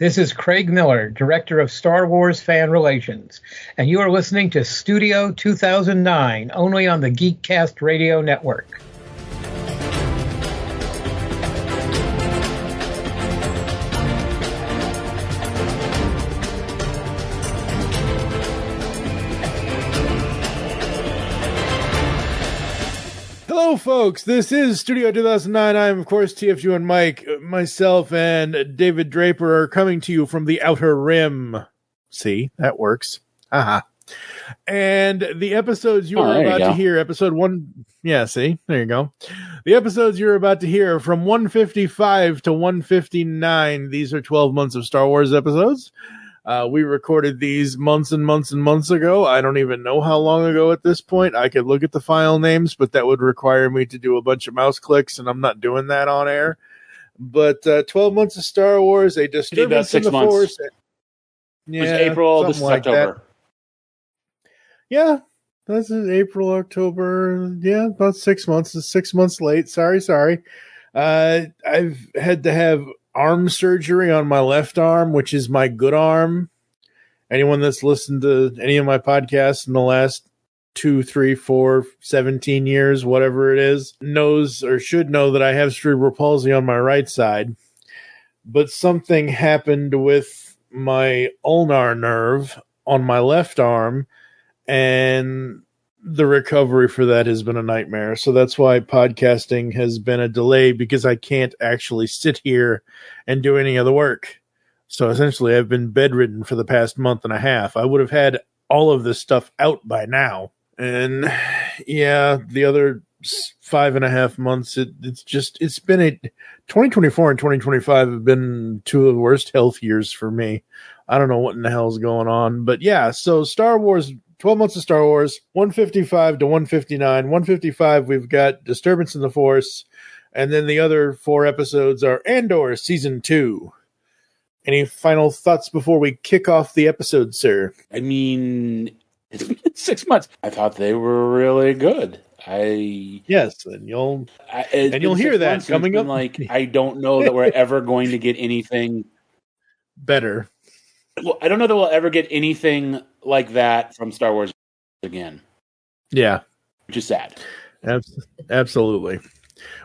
This is Craig Miller, Director of Star Wars Fan Relations, and you are listening to Studio 2009, only on the Geekcast Radio Network. Hello, folks. This is Studio 2009. I'm, of course, TFG1Mike. Myself and David Draper are coming to you from the Outer Rim. See, that works. Haha. And the episodes you are about to hear, episode 1... Yeah, see? There you go. The episodes you're about to hear from 155 to 159. These are 12 months of Star Wars episodes. We recorded these months and months and months ago. I don't even know how long ago at this point. I could look at the file names, but that would require me to do a bunch of mouse clicks, and I'm not doing that on air. But 12 months of Star Wars, a Disturbance in the Force. Yeah, it was April, this is like October. That. Yeah, this is April, October. Yeah, about 6 months. It's 6 months late. Sorry. I've had to have arm surgery on my left arm, which is my good arm. Anyone that's listened to any of my podcasts in the last 2, 3, 4, 17 years, whatever it is, knows or should know that I have cerebral palsy on my right side. But something happened with my ulnar nerve on my left arm, and the recovery for that has been a nightmare. So that's why podcasting has been a delay, because I can't actually sit here and do any other work. So essentially I've been bedridden for the past month and a half. I would have had all of this stuff out by now. And yeah, the other 5.5 months, it's been 2024 and 2025 have been two of the worst health years for me. I don't know what in the hell is going on, but yeah, so Star Wars, 12 months of Star Wars, 155 to 159. 155, we've got Disturbance in the Force, and then the other 4 episodes are Andor Season 2. Any final thoughts before we kick off the episode, sir? I mean, it's been 6 months. I thought they were really good. Yes, and you'll hear that coming up. Like, I don't know that we're ever going to get anything better. Well, I don't know that we'll ever get anything like that from Star Wars again. Yeah. Which is sad. Absolutely.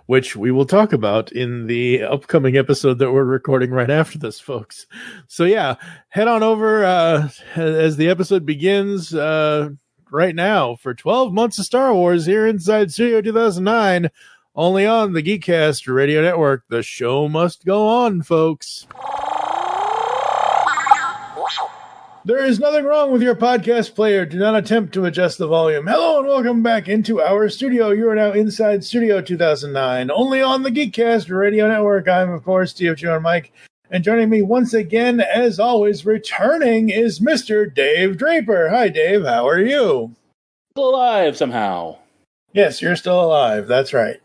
Which we will talk about in the upcoming episode that we're recording right after this, folks. So yeah, head on over as the episode begins right now for 12 months of Star Wars here inside Studio 2009, only on the Geekcast Radio Network. The show must go on, folks. There is nothing wrong with your podcast player. Do not attempt to adjust the volume. Hello and welcome back into our studio. You are now inside Studio 2009, only on the Geekcast Radio Network. I'm, of course, TFG1Mike. And joining me once again, as always, returning is Mr. Dave Draper. Hi, Dave. How are you? Still alive somehow. Yes, you're still alive. That's right.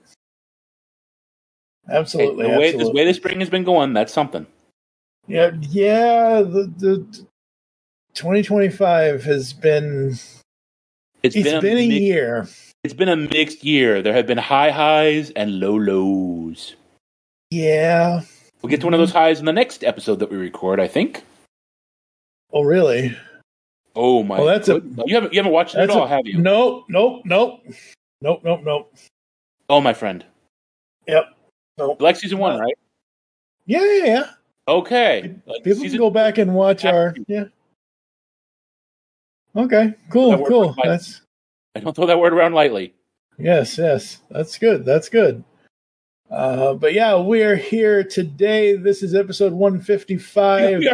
Absolutely. Hey, the way the spring has been going, that's something. Yeah. The 2025 has been... It's been a year. It's been a mixed year. There have been high highs and low lows. Yeah. We'll get to one of those highs in the next episode that we record, I think. Oh, really? Oh, my. Well, you haven't watched it at all, have you? Nope. Oh, my friend. Yep. Nope. You like season 1, right? Yeah. Okay. People can go back and watch our... Yeah. Okay, cool. I don't throw that word around lightly. Yes. That's good. But yeah, we are here today. This is episode 155 we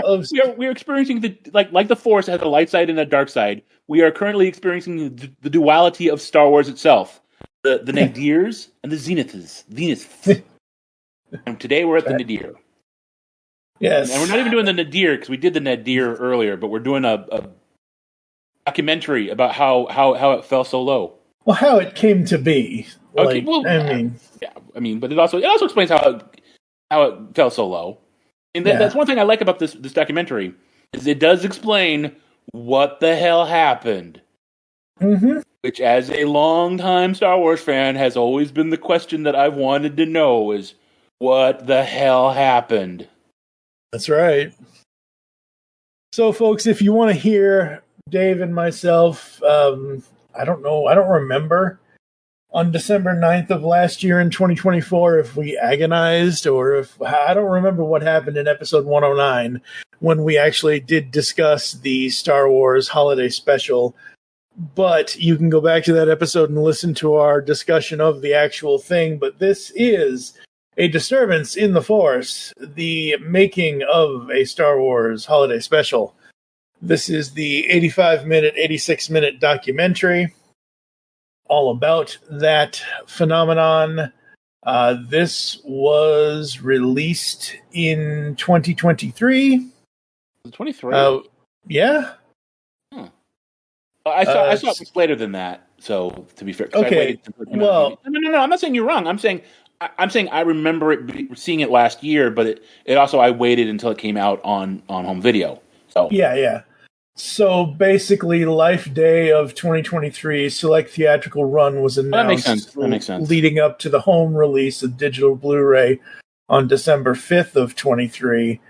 are experiencing the Force has a light side and a dark side. We are currently experiencing the duality of Star Wars itself. The nadirs and the zeniths. And today we're at the nadir. Yes. And we're not even doing the nadir because we did the nadir earlier, but we're doing a documentary about how it fell so low. Well, how it came to be. Okay, but it also explains how it fell so low. And that's one thing I like about this documentary is it does explain what the hell happened. Mm-hmm. Which, as a longtime Star Wars fan, has always been the question that I've wanted to know: is what the hell happened? That's right. So, folks, if you want to hear Dave and myself, I don't know, I don't remember on December 9th of last year in 2024 if we agonized or if I don't remember what happened in episode 109 when we actually did discuss the Star Wars holiday special. But you can go back to that episode and listen to our discussion of the actual thing. But this is a Disturbance in the Force, the making of a Star Wars holiday special. This is the 85-minute, 86-minute documentary all about that phenomenon. This was released in 2023. 23? Yeah. I saw it much later than that. So to be fair, okay. No. I'm not saying you're wrong. I'm saying I remember seeing it last year, but it also I waited until it came out on home video. So yeah. So basically, Life Day of 2023 select theatrical run was announced. That makes sense. Leading up to the home release of digital Blu-ray on December 5th of 23.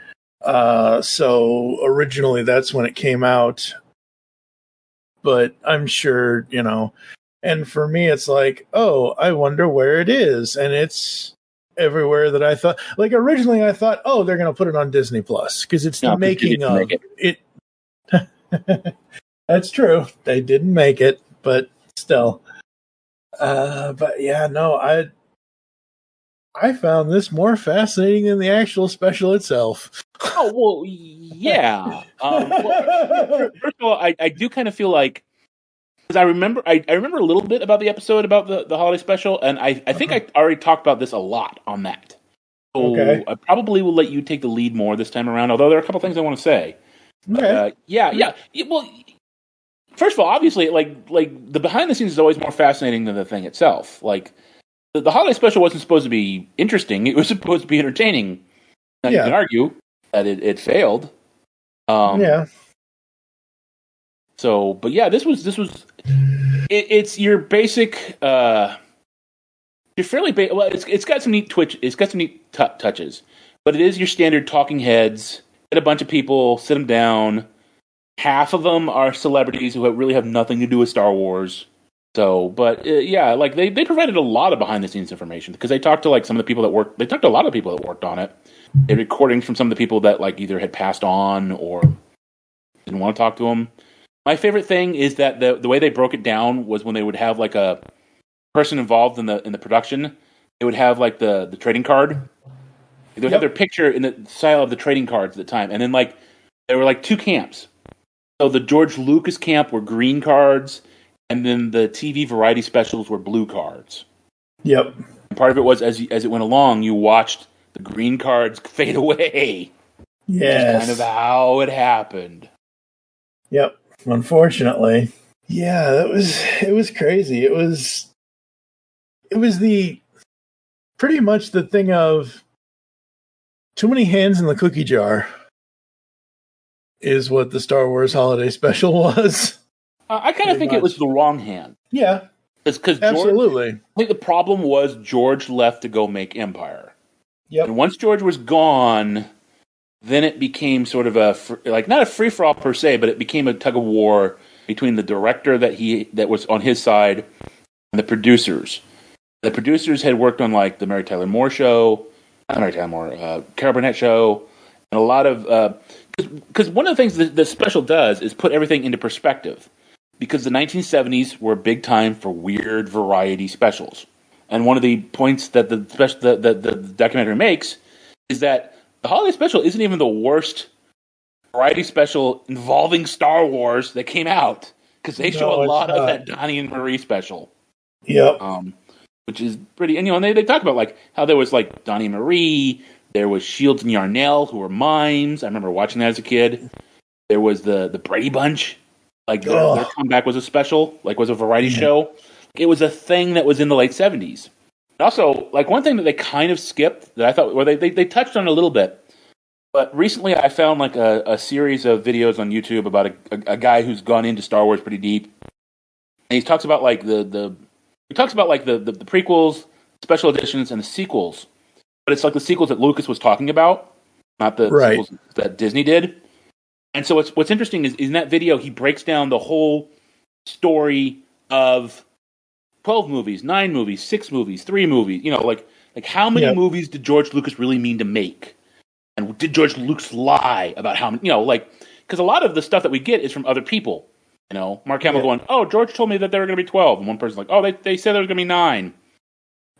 So originally that's when it came out. But I'm sure, and for me it's like, oh, I wonder where it is. And it's everywhere that I thought. Like originally I thought, oh, they're going to put it on Disney Plus because it's the making of it. That's true. They didn't make it, but still. But yeah, no, I found this more fascinating than the actual special itself. Oh well, yeah. First of all, I do kind of feel like because I remember a little bit about the episode about the holiday special, and I think I already talked about this a lot on that. So okay. I probably will let you take the lead more this time around. Although there are a couple things I want to say. Okay. Yeah. Well, first of all, obviously, like the behind the scenes is always more fascinating than the thing itself. Like the holiday special wasn't supposed to be interesting; it was supposed to be entertaining. Now you can argue that it failed. Yeah. So, but yeah, this was it's your basic. You're fairly well. It's got some neat touches, but it is your standard talking heads. Get a bunch of people, sit them down. Half of them are celebrities who really have nothing to do with Star Wars. So, but yeah, like they provided a lot of behind the scenes information because they talked to like some of the people that worked. They talked to a lot of people that worked on it. They had recordings from some of the people that like either had passed on or didn't want to talk to them. My favorite thing is that the way they broke it down was when they would have like a person involved in the production. They would have like the trading card. They would have their picture in the style of the trading cards at the time. And then, like, there were, like, two camps. So the George Lucas camp were green cards, and then the TV variety specials were blue cards. Yep. And part of it was, as it went along, you watched the green cards fade away. Yes. Which is kind of how it happened. Yep. Unfortunately. Yeah, it was crazy. It was pretty much the thing of too many hands in the cookie jar is what the Star Wars holiday special was. I kind of think it was the wrong hand. Yeah. Because absolutely. I think the problem was George left to go make Empire. Yep. And once George was gone, then it became sort of not a free-for-all per se, but it became a tug-of-war between the director that was on his side and the producers. The producers had worked on like the Carol Burnett show, and a lot of because one of the things that the special does is put everything into perspective. Because the 1970s were a big time for weird variety specials, and one of the points that the documentary makes is that the holiday special isn't even the worst variety special involving Star Wars that came out because they show a lot of that Donnie and Marie special. Yep. Which is pretty, and they talk about like how there was like Donnie and Marie, there was Shields and Yarnell who were mimes. I remember watching that as a kid. There was the Brady Bunch, like their comeback was a special, like was a variety show. It was a thing that was in the late 70s. And also, like one thing that they kind of skipped that I thought, or they touched on a little bit, but recently I found like a series of videos on YouTube about a guy who's gone into Star Wars pretty deep, and he talks about like the prequels, special editions, and the sequels. But it's like the sequels that Lucas was talking about, not the sequels that Disney did. And so what's interesting is in that video he breaks down the whole story of 12 movies, 9 movies, 6 movies, 3 movies. Like how many movies did George Lucas really mean to make? And did George Lucas lie about how many? Because a lot of the stuff that we get is from other people. Mark Hamill going, "Oh, George told me that there were going to be 12," and one person's like, "Oh, they said there was going to be 9."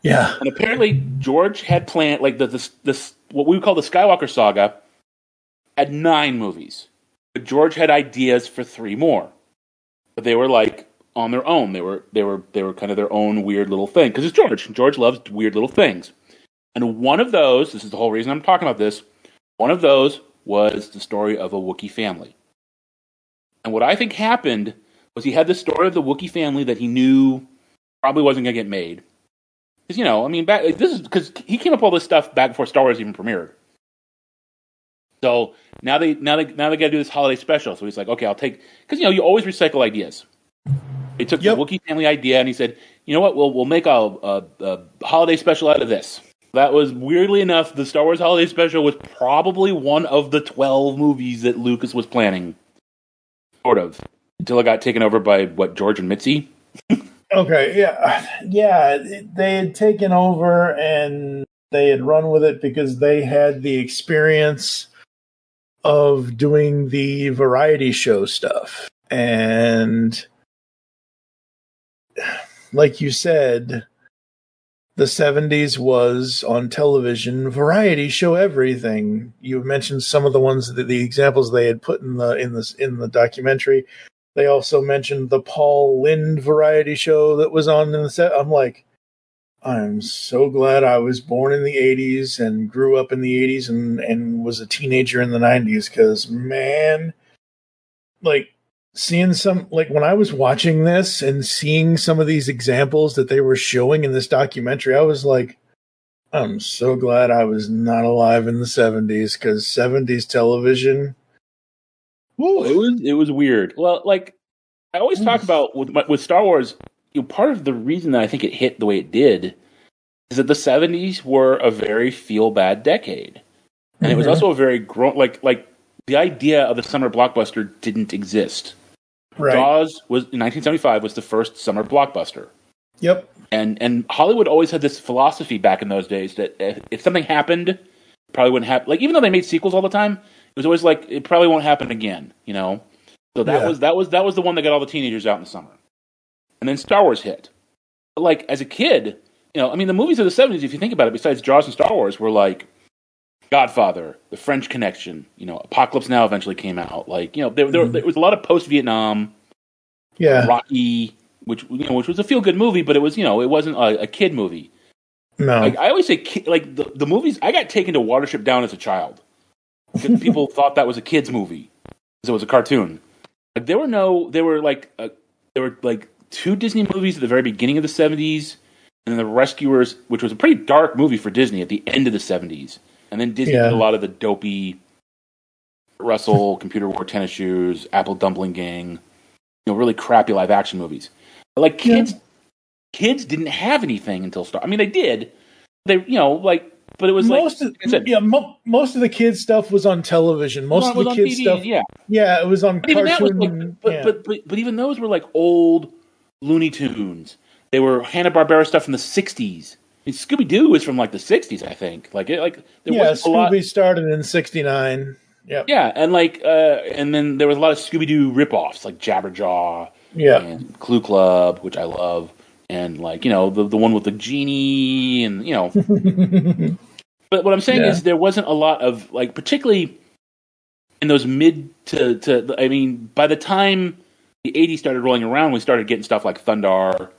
Yeah, and apparently George had planned like this what we would call the Skywalker saga had 9 movies, but George had ideas for 3 more, but they were like on their own. They were kind of their own weird little thing because it's George. George loves weird little things, and one of those. This is the whole reason I'm talking about this. One of those was the story of a Wookiee family. And what I think happened was he had the story of the Wookiee family that he knew probably wasn't going to get made. Because, this is because he came up with all this stuff back before Star Wars even premiered. So now they got to do this holiday special. So he's like, okay, I'll take, because you always recycle ideas. He took the Wookiee family idea and he said, you know what, we'll make a holiday special out of this. That was, weirdly enough, the Star Wars holiday special was probably one of the 12 movies that Lucas was planning. Sort of. Until it got taken over by, George and Mitzi? Okay, yeah. They had taken over and they had run with it because they had the experience of doing the variety show stuff. And like you said, the 70s was on television, variety show everything. You mentioned some of the ones, the examples they had put in the documentary. They also mentioned the Paul Lynde variety show that was on in the set. I'm like, I'm so glad I was born in the 80s and grew up in the 80s and was a teenager in the 90s because, man, like, seeing when I was watching this and seeing some of these examples that they were showing in this documentary, I was like, I'm so glad I was not alive in the 70s because 70s television. Woo. It was weird. Well, like I always talk about with Star Wars, part of the reason that I think it hit the way it did is that the 70s were a very feel bad decade. And it was also a very like the idea of the summer blockbuster didn't exist. Right. Jaws was in 1975 was the first summer blockbuster. Yep. And Hollywood always had this philosophy back in those days that if something happened, it probably wouldn't happen. Like even though they made sequels all the time, it was always like it probably won't happen again. So that was the one that got all the teenagers out in the summer. And then Star Wars hit. But like as a kid, the movies of the 70s, if you think about it, besides Jaws and Star Wars, were like Godfather, The French Connection, Apocalypse Now eventually came out. Like, there was a lot of post-Vietnam, Rocky, which was a feel-good movie, but it was, it wasn't a kid movie. No. Like, I always say, like, the movies, I got taken to Watership Down as a child. Because people thought that was a kid's movie. Because it was a cartoon. Like, there were 2 Disney movies at the very beginning of the 70s, and then The Rescuers, which was a pretty dark movie for Disney at the end of the 70s. And then Disney did a lot of the dopey Russell, Computer Wore Tennis Shoes, Apple Dumpling Gang, really crappy live action movies. But like kids didn't have anything until Star. I mean, they did. But it was most of the kids stuff was on television. Most of the kids stuff, it was on cartoon. But even those were like old Looney Tunes. They were Hanna-Barbera stuff from the 60s. Scooby-Doo was from like the 60s, I think. Scooby started in 69. Yep. Yeah, and then there was a lot of Scooby-Doo ripoffs like Jabberjaw and Clue Club, which I love, and the one with the genie and But what I'm saying is there wasn't a lot of particularly in those mid to by the time the 80s started rolling around, we started getting stuff like Thundar.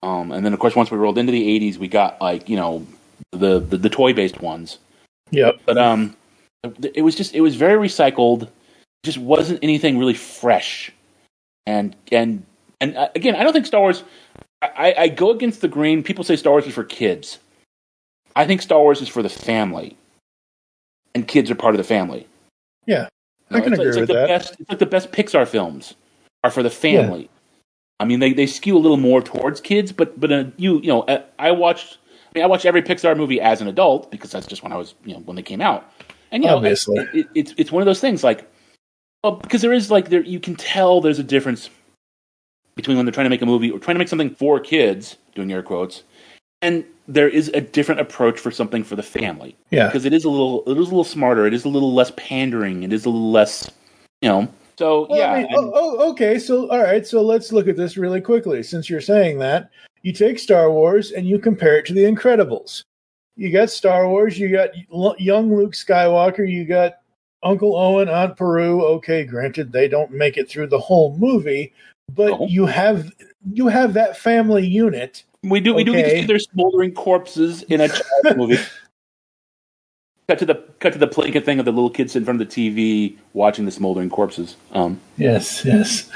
And then, of course, once we rolled into the 80s, we got, the toy-based ones. Yep. But it was very recycled. It just wasn't anything really fresh. And again, I don't think Star Wars... I go against the grain. People say Star Wars is for kids. I think Star Wars is for the family. And kids are part of the family. Yeah, I can agree with that. It's like the best Pixar films are for the family. Yeah. I mean, they skew a little more towards kids, but I watched every Pixar movie as an adult because that's just when I was when they came out, and obviously it's one of those things like Well, because there is like you can tell there's a difference between when they're trying to make a movie or trying to make something for kids, doing air quotes, and there is a different approach for something for the family. Yeah, because it is a little smarter. It is a little less pandering. It is a little less, So well, yeah. I mean, okay. So, all right. So let's look at this really quickly. Since you're saying that, you take Star Wars and you compare it to The Incredibles. You got Star Wars. You got young Luke Skywalker. You got Uncle Owen, Aunt Peru. Okay, granted, they don't make it through the whole movie, but you have that family unit. We do get to see their smoldering corpses in a child movie. Cut to the Plinka thing of the little kids in front of the TV watching the smoldering corpses. Yes.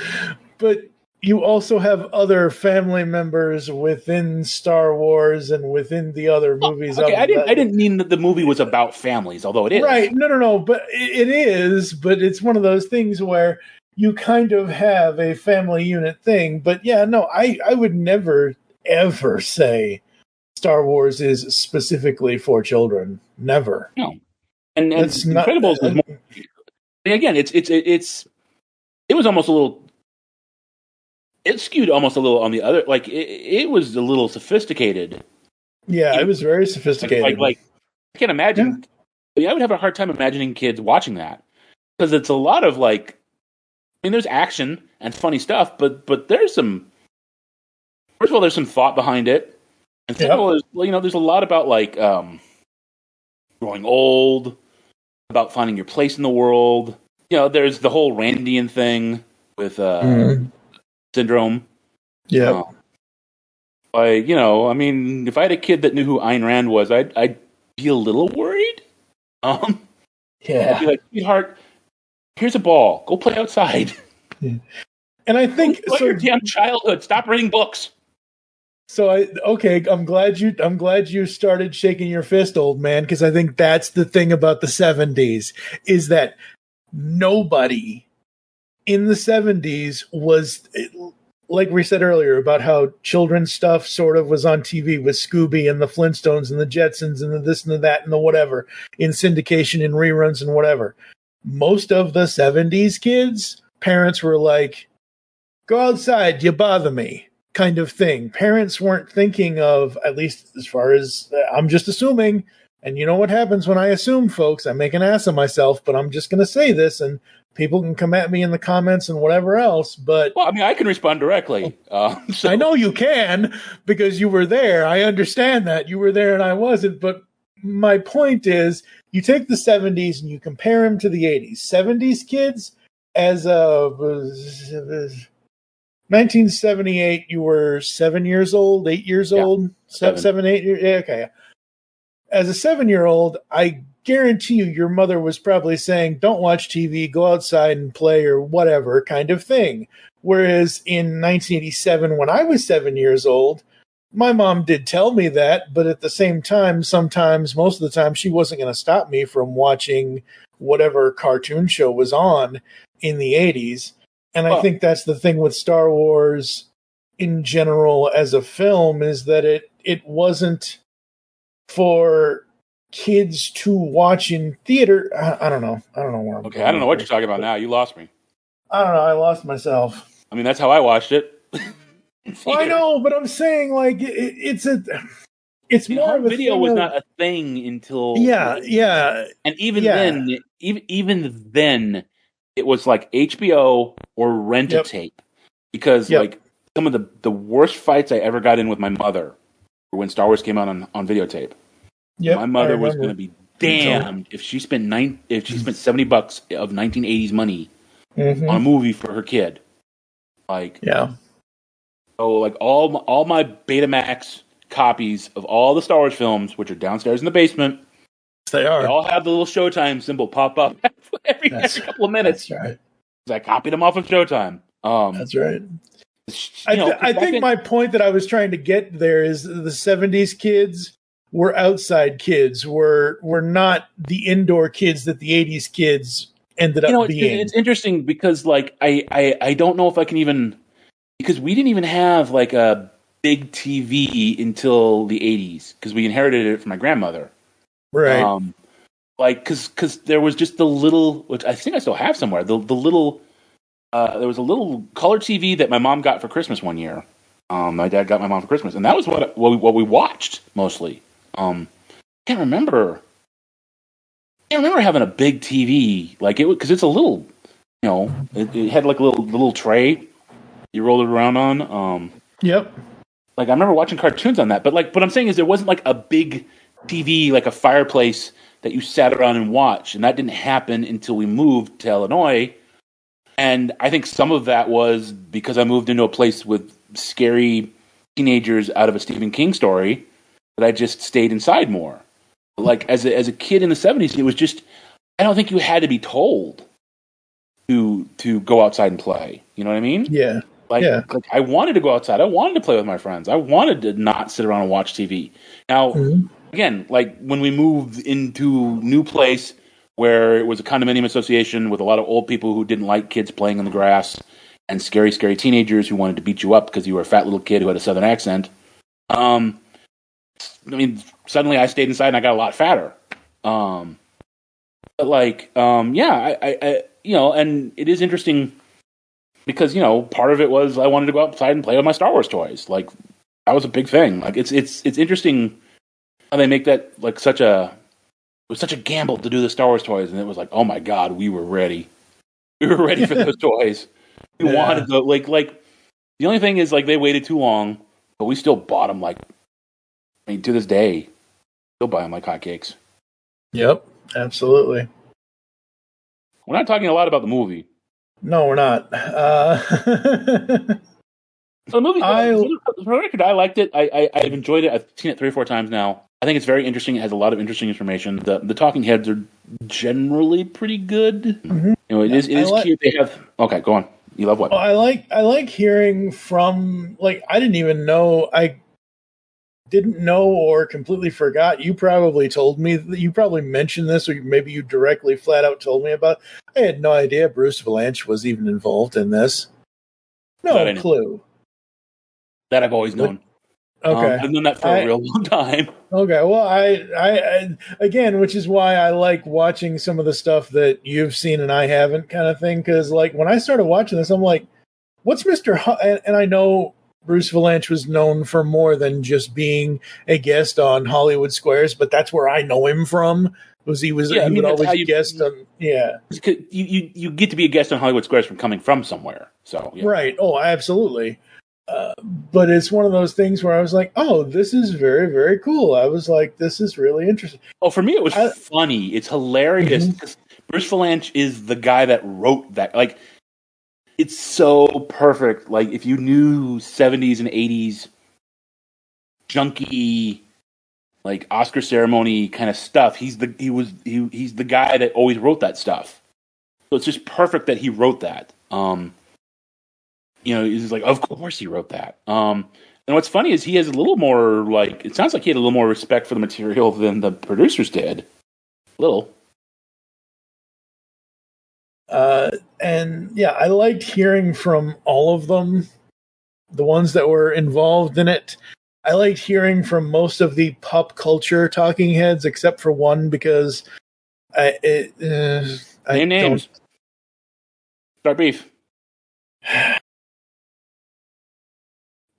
But you also have other family members within Star Wars and within the other movies. Okay, I didn't mean that the movie was about families, although it is. Right. No. But it is. But it's one of those things where you kind of have a family unit thing. But yeah, no, I would never, ever say Star Wars is specifically for children. Never. No. And Incredibles was more. Again, it was almost a little. It skewed almost a little on the other. Like it was a little sophisticated. Yeah, it was very sophisticated. Like I can't imagine. Yeah. I would have a hard time imagining kids watching that because it's a lot of like. I mean, there's action and funny stuff, but there's some. First of all, there's some thought behind it, and second of all, there's a lot about like growing old, about finding your place in the world. There's the whole Randian thing with syndrome. Yeah. I mean, if I had a kid that knew who Ayn Rand was, I'd be a little worried. Yeah. I'd be like, sweetheart, here's a ball. Go play outside. Yeah. And I think your damn childhood. Stop reading books. So I'm glad you started shaking your fist, old man, because I think that's the thing about the 70s is that nobody in the 70s was, like we said earlier, about how children's stuff sort of was on TV with Scooby and the Flintstones and the Jetsons and the this and the that and the whatever in syndication and reruns and whatever. Most of the 70s kids, parents were like, go outside, you bother me, kind of thing. Parents weren't thinking of, at least as far as I'm just assuming, and you know what happens when I assume, folks, I make an ass of myself, but I'm just going to say this, and people can come at me in the comments and whatever else, but... Well, I mean, I can respond directly. I know you can, because you were there. I understand that. You were there and I wasn't, but my point is, you take the 70s and you compare them to the 80s. 70s kids, as of 1978, you were 7 years old, 8 years old? 7, 8 years? Yeah, okay. As a 7-year-old, I guarantee your mother was probably saying, don't watch TV, go outside and play or whatever kind of thing. Whereas in 1987, when I was 7 years old, my mom did tell me that, but at the same time, sometimes, most of the time, she wasn't going to stop me from watching whatever cartoon show was on in the 80s. And I think that's the thing with Star Wars in general as a film is that it wasn't for kids to watch in theater. I don't know. I don't know where I'm Okay, I don't know what you're talking about now. You lost me. I don't know. I lost myself. I mean, that's how I watched it. Well, I know, but I'm saying like it's more of a video was not a thing until yeah, and even then, it was like HBO or rent a tape because like some of the worst fights I ever got in with my mother were when Star Wars came out on videotape. Yep, my mother was going to be damned if she spent $70 of 1980s money on a movie for her kid. Like so like all my Betamax copies of all the Star Wars films, which are downstairs in the basement, they all have the little Showtime symbol pop up every couple of minutes. That's right. I copied them off of Showtime. That's right. I think my point that I was trying to get there is the 70s kids were outside kids, were not the indoor kids that the 80s kids ended up being. It's interesting because like I don't know if I can even, because we didn't even have like a big TV until the 80s because we inherited it from my grandmother. Right. like because there was just the little, which I think I still have somewhere, the little there was a little color TV that my mom got for Christmas one year. My dad got my mom for Christmas, and that was what we watched mostly. Can't remember. I remember having a big TV, like it because it's a little, it had like a little tray you rolled it around on. Yep. Like I remember watching cartoons on that, but like what I'm saying is there wasn't like a big TV, like a fireplace that you sat around and watched, and that didn't happen until we moved to Illinois. And I think some of that was because I moved into a place with scary teenagers out of a Stephen King story that I just stayed inside more. Like as a kid in the 70s, it was just I don't think you had to be told to go outside and play. You know what I mean? Yeah. Like I wanted to go outside. I wanted to play with my friends. I wanted to not sit around and watch TV. Now, again, like when we moved into new place where it was a condominium association with a lot of old people who didn't like kids playing in the grass and scary teenagers who wanted to beat you up because you were a fat little kid who had a southern accent. I mean, suddenly I stayed inside and I got a lot fatter. But like, I and it is interesting because, part of it was I wanted to go outside and play with my Star Wars toys. Like that was a big thing. Like it's interesting how they make that like it was such a gamble to do the Star Wars toys, and it was like, oh my God, we were ready. We were ready for those toys. We wanted the like the only thing is like they waited too long, but we still bought them to this day, still buy them like hotcakes. Yep, absolutely. We're not talking a lot about the movie. No, we're not. So the movie, for the record, I liked it. I've enjoyed it. I've seen it 3 or 4 times now. I think it's very interesting. It has a lot of interesting information. The talking heads are generally pretty good. Mm-hmm. It is cute. They have okay. Go on. You love what? Well, I like hearing from I didn't know or completely forgot. You probably told me that you probably mentioned this, or maybe you directly flat out told me about. I had no idea Bruce Valanche was even involved in this. No clue. That I've always known. Okay, I've known that for a real long time. Okay, well, I again, which is why I like watching some of the stuff that you've seen and I haven't, kind of thing. Because when I started watching this, I'm like, "What's Mr. And I know Bruce Valanche was known for more than just being a guest on Hollywood Squares, but that's where I know him from. He would always guest on. Yeah, you get to be a guest on Hollywood Squares from coming from somewhere. So yeah. Right. Oh, absolutely. But it's one of those things where I was like, oh, this is very, very cool. I was like, this is really interesting. Oh, for me, it was funny. It's hilarious. Mm-hmm. Bruce Valanche is the guy that wrote that. Like, it's so perfect. Like, if you knew 70s and 80s junky, like Oscar ceremony kind of stuff, he's the guy that always wrote that stuff. So it's just perfect that he wrote that. He's like, of course he wrote that. And what's funny is he has a little more, it sounds like he had a little more respect for the material than the producers did. A little. And yeah, I liked hearing from all of them, the ones that were involved in it. I liked hearing from most of the pop culture talking heads, except for one, because Name names. Start beef.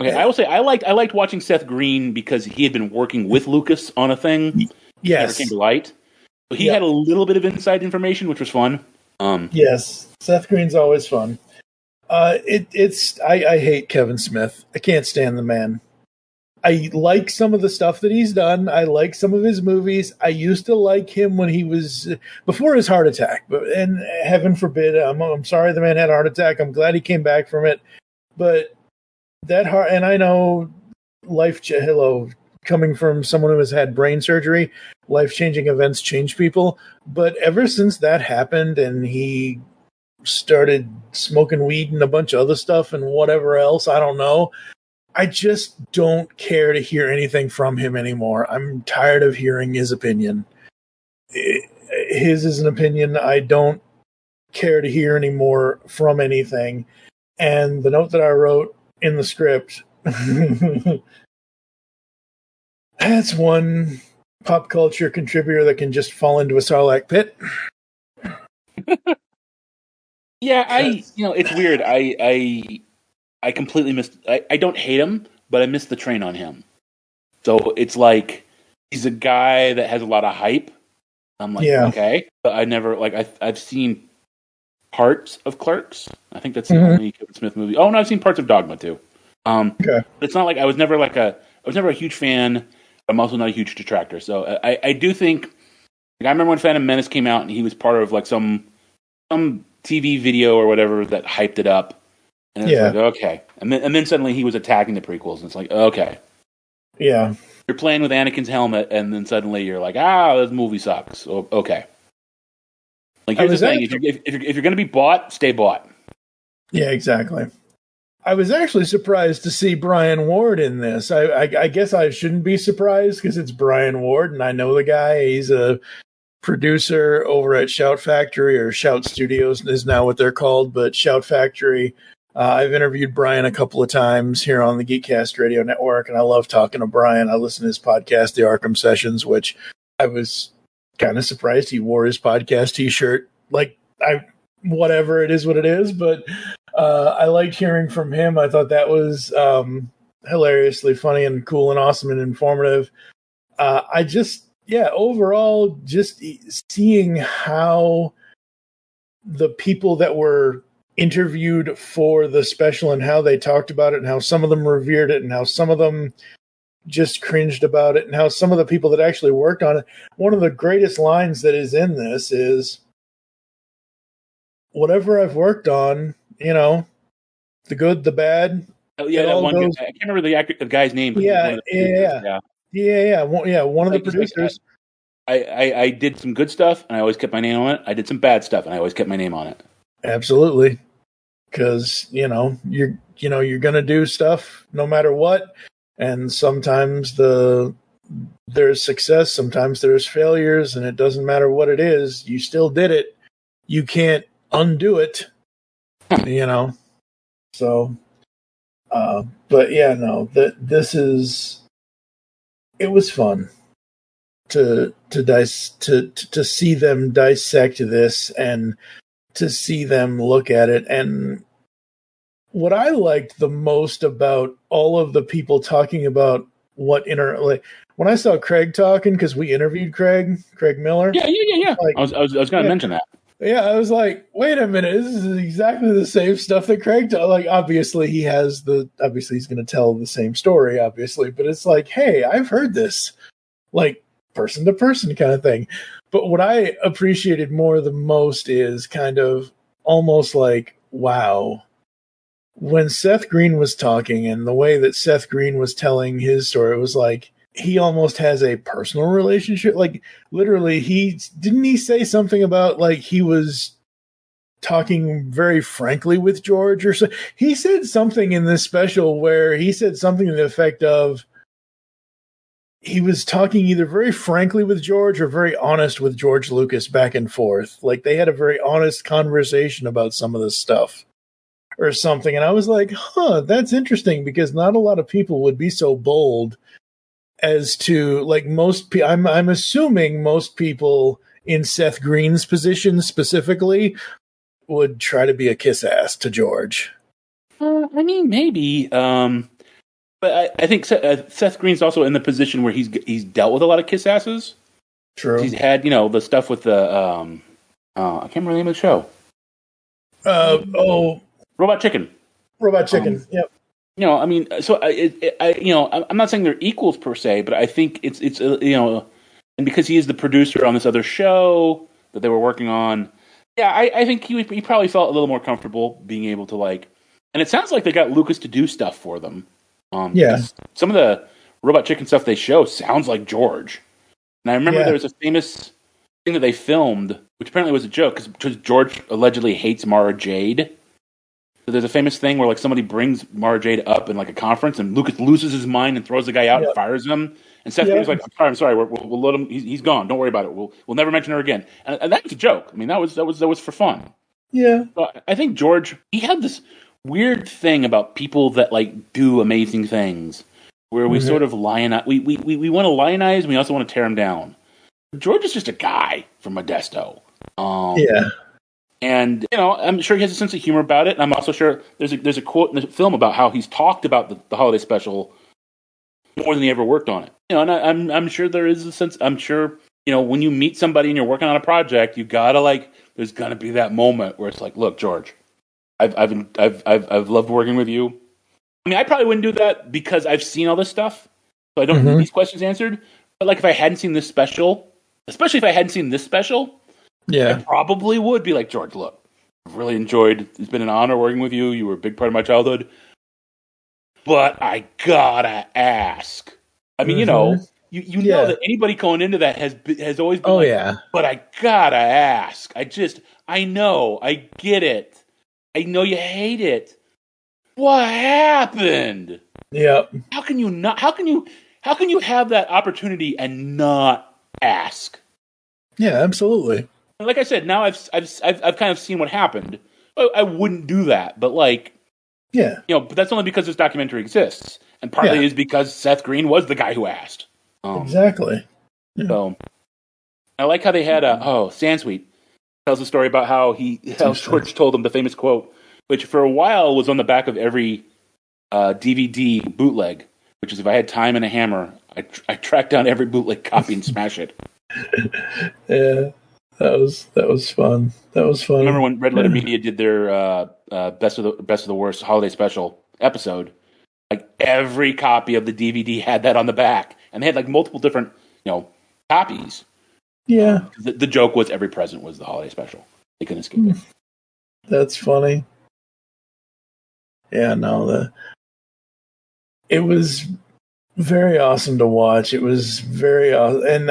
Okay, I will say I liked watching Seth Green because he had been working with Lucas on a thing. Yes, never came to light. So he had a little bit of inside information, which was fun. Yes, Seth Green's always fun. I hate Kevin Smith. I can't stand the man. I like some of the stuff that he's done. I like some of his movies. I used to like him when he was before his heart attack. And heaven forbid, I'm sorry the man had a heart attack. I'm glad he came back from it. But that heart, and I know coming from someone who has had brain surgery, life-changing events change people. But ever since that happened, and he started smoking weed and a bunch of other stuff and whatever else, I don't know. I just don't care to hear anything from him anymore. I'm tired of hearing his opinion. His is an opinion I don't care to hear anymore from anything. And the note that I wrote in the script, that's one pop culture contributor that can just fall into a Sarlacc pit. Yeah, it's weird. I completely missed. I don't hate him, but I missed the train on him. So it's like he's a guy that has a lot of hype. I'm like, okay, but I never I've seen parts of Clerks. I think that's the only Kevin Smith movie. Oh no, I've seen parts of Dogma too. But it's not like I was never a huge fan. I'm also not a huge detractor. So I do think. I remember when Phantom Menace came out and he was part of like some TV video or whatever that hyped it up, and it's like okay, and then suddenly he was attacking the prequels, and it's like okay, yeah, you're playing with Anakin's helmet, and then suddenly you're like, this movie sucks. Okay, like here's the thing: if you're going to be bought, stay bought. Yeah, exactly. I was actually surprised to see Brian Ward in this. I guess I shouldn't be surprised because it's Brian Ward, and I know the guy. He's a producer over at Shout Factory, or Shout Studios is now what they're called, but Shout Factory. I've interviewed Brian a couple of times here on the Geekcast Radio Network, and I love talking to Brian. I listen to his podcast, The Arkham Sessions, which I was kind of surprised he wore his podcast t-shirt. Like, whatever, it is what it is, but I liked hearing from him. I thought that was hilariously funny and cool and awesome and informative. Overall, just seeing how the people that were interviewed for the special and how they talked about it and how some of them revered it and how some of them just cringed about it and how some of the people that actually worked on it. One of the greatest lines that is in this is, whatever I've worked on, the good, the bad. Oh yeah, that one. I can't remember the guy's name. One of the producers. I did some good stuff, and I always kept my name on it. I did some bad stuff, and I always kept my name on it. Absolutely, because you're gonna do stuff no matter what, and sometimes there's success, sometimes there's failures, and it doesn't matter what it is. You still did it. You can't undo it. So. But yeah, no, it was fun to see them dissect this and to see them look at it. And what I liked the most about all of the people talking about when I saw Craig talking, because we interviewed Craig Miller. Yeah. Like, I was going to mention that. Yeah, I was like, wait a minute, this is exactly the same stuff that Craig told. Like, obviously he's going to tell the same story, obviously, but it's like, hey, I've heard this, like, person to person kind of thing. But what I appreciated more the most is kind of almost like, wow, when Seth Green was talking and the way that Seth Green was telling his story, it was like, he almost has a personal relationship. Like, literally, he say something about, like, he was talking very frankly with George, or so. He said something in this special where he said something to the effect of he was talking either very frankly with George or very honest with George Lucas, back and forth. Like, they had a very honest conversation about some of this stuff or something. And I was like, that's interesting, because not a lot of people would be so bold as to, like, I'm assuming most people in Seth Green's position specifically would try to be a kiss ass to George. I mean, maybe, but I think Seth Green's also in the position where he's dealt with a lot of kiss asses. True. He's had the stuff with the I can't remember the name of the show. Robot Chicken. Robot Chicken. Yep. I mean, so I'm not saying they're equals per se, but I think it's and because he is the producer on this other show that they were working on, yeah, I think he probably felt a little more comfortable being able to, like, and it sounds like they got Lucas to do stuff for them. Some of the Robot Chicken stuff they show sounds like George, and I remember there was a famous thing that they filmed, which apparently was a joke because George allegedly hates Mara Jade. So there's a famous thing where, like, somebody brings Mara Jade up in, like, a conference, and Lucas loses his mind and throws the guy out and fires him. And Seth Green's like, I'm sorry, we'll let him. He's gone. Don't worry about it. We'll never mention her again. And that was a joke. I mean, that was for fun. Yeah. But I think George, he had this weird thing about people that, like, do amazing things, where we sort of lionize. We want to lionize, and we also want to tear him down. George is just a guy from Modesto. Yeah. And, I'm sure he has a sense of humor about it. And I'm also sure there's a quote in the film about how he's talked about the holiday special more than he ever worked on it. And I'm sure there is a sense. I'm sure, when you meet somebody and you're working on a project, you gotta there's gonna be that moment where it's like, look, George, I've loved working with you. I mean, I probably wouldn't do that because I've seen all this stuff, so I don't need these questions answered. But if I hadn't seen this special, especially if I hadn't seen this special, I probably would be like, George, look, I've really enjoyed. It's been an honor working with you. You were a big part of my childhood. But I gotta ask. I mean, you know that anybody going into that has always been but I gotta ask. I know, I get it. I know you hate it. What happened? Yep. How can you have that opportunity and not ask? Yeah, absolutely. Like I said, now I've kind of seen what happened. I wouldn't do that, but but that's only because this documentary exists, and partly is because Seth Green was the guy who asked. Exactly. Yeah. So I like how they had Sansweet tells a story about how George told him the famous quote, which for a while was on the back of every DVD bootleg, which is, if I had time and a hammer, I track down every bootleg copy and smash it. Yeah, that was fun. That was fun. I remember when Red Letter Media did their best of the worst holiday special episode. Like every copy of the DVD had that on the back, and they had multiple different copies. Yeah. The joke was every present was the holiday special. They couldn't escape it. That's funny. Yeah, no, it was very awesome to watch. It was very awesome, and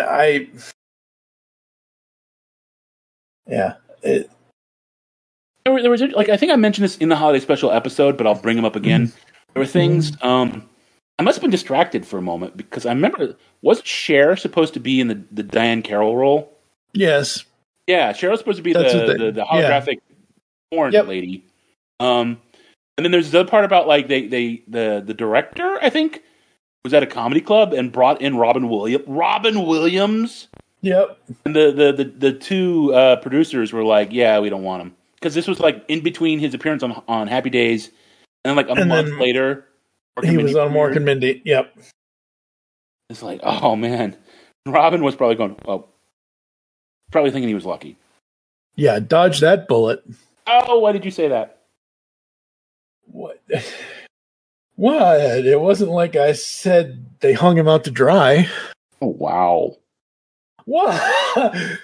There was I think I mentioned this in the holiday special episode, but I'll bring them up again. There were things. I must have been distracted for a moment because I remember, wasn't Cher supposed to be in the Diane Carroll role? Yes. Yeah, Cher was supposed to be the holographic porn lady. And then there's the other part about the director, I think, was at a comedy club and brought in Robin Williams. Yep. And the two producers were like, yeah, we don't want him. Because this was in between his appearance on Happy Days, and then a month later, he was on Mork and Mindy. Yep. It's oh man, Robin was probably probably thinking he was lucky. Yeah, dodge that bullet. Oh, why did you say that? What? What? It wasn't like I said they hung him out to dry. Oh wow. What?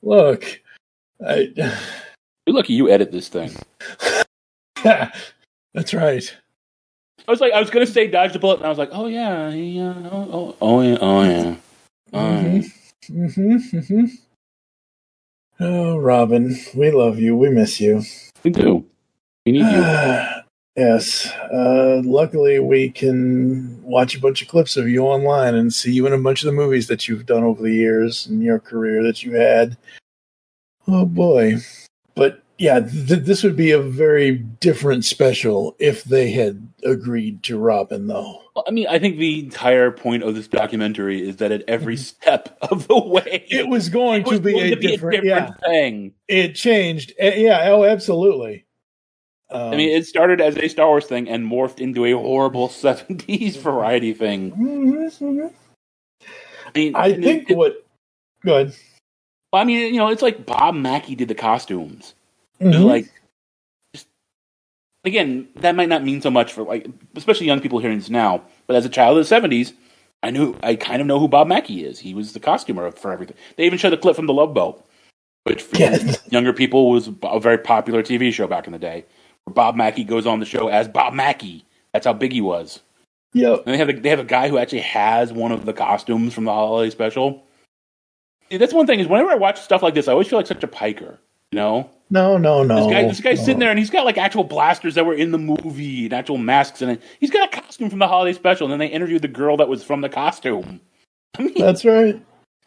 Look. You're lucky you edit this thing. That's right. I was going to say dodge the bullet, and I was like, oh yeah, yeah. Oh, Robin, we love you. We miss you. We do. We need you. Yes. Luckily, we can watch a bunch of clips of you online and see you in a bunch of the movies that you've done over the years in your career that you had. Oh boy. But yeah, this would be a very different special if they had agreed to Robin, though. Well, I mean, I think the entire point of this documentary is that at every step of the way, it was going to be a different thing. It changed. Yeah, oh, absolutely. I mean, it started as a Star Wars thing and morphed into a horrible 70s variety thing. I mean, Go ahead. I mean, it's like Bob Mackie did the costumes. Again, that might not mean so much for especially young people hearing this now. But as a child of the 70s, I kind of know who Bob Mackie is. He was the costumer for everything. They even showed the clip from The Love Boat, which for younger people was a very popular TV show back in the day. Where Bob Mackie goes on the show as Bob Mackie. That's how big he was. Yeah. And they have a guy who actually has one of the costumes from the holiday special. That's one thing, is whenever I watch stuff like this, I always feel like such a piker, No. This guy's sitting there, and he's got actual blasters that were in the movie and actual masks, and he's got a costume from the holiday special. And then they interviewed the girl that was from the costume. I mean, that's right.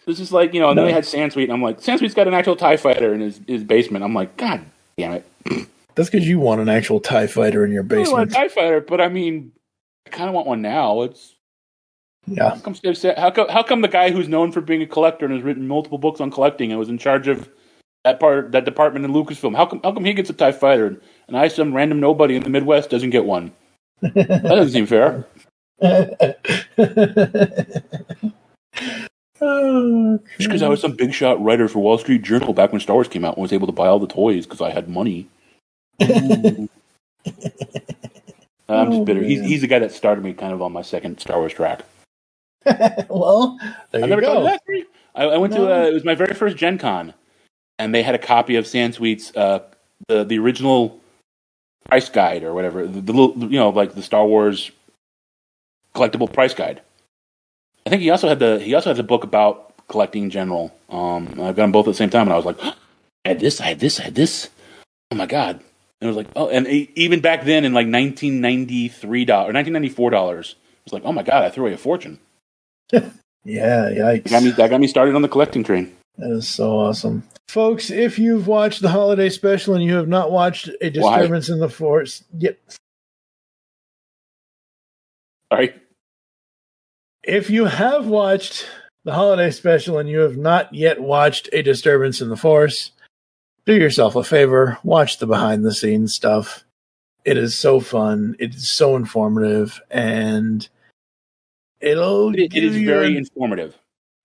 This is and then they had Sansweet, and I'm like, Sansweet's got an actual TIE fighter in his basement. I'm like, God damn it. That's because you want an actual TIE fighter in your basement. I want a TIE fighter, but I mean, I kind of want one now. Yeah. How come the guy who's known for being a collector and has written multiple books on collecting and was in charge of that department in Lucasfilm? How come he gets a TIE fighter and I, some random nobody in the Midwest, doesn't get one? That doesn't seem fair. Okay. Just because I was some big shot writer for Wall Street Journal back when Star Wars came out and was able to buy all the toys because I had money. I'm just bitter. He's the guy that started me kind of on my second Star Wars track. Well, there you go. That I went to it was my very first Gen Con, and they had a copy of Sansweet's the original price guide or whatever, the little, like the Star Wars collectible price guide. I think he also had the book about collecting in general. I've got them both at the same time, and I was like, I had this. Oh my god! And it was like, oh, and even back then in like $1994, it was like, oh my god, I threw away a fortune. Yeah, yikes. That got me started on the collecting train. That is so awesome. Folks, if you've watched the holiday special and you have not watched A Disturbance in the Force, yep. All right. If you have watched the holiday special and you have not yet watched A Disturbance in the Force, do yourself a favor, watch the behind-the-scenes stuff. It is so fun. It is so informative, and it is very informative.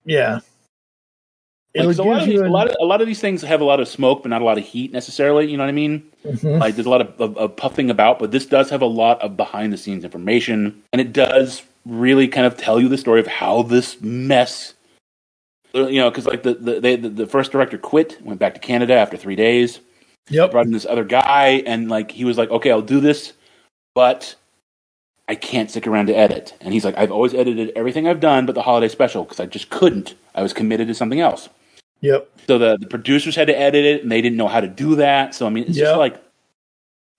Yeah. A lot of these things have a lot of smoke, but not a lot of heat necessarily. You know what I mean? Mm-hmm. Like there's a lot of puffing about, but this does have a lot of behind-the-scenes information, and it does really kind of tell you the story of how this mess. Because like the first director quit, went back to Canada after 3 days. Yep. Brought in this other guy, and like he was like, okay, I'll do this, but I can't stick around to edit. And he's like, I've always edited everything I've done but the holiday special because I just couldn't. I was committed to something else. Yep. So the producers had to edit it, and they didn't know how to do that. So I mean, it's just like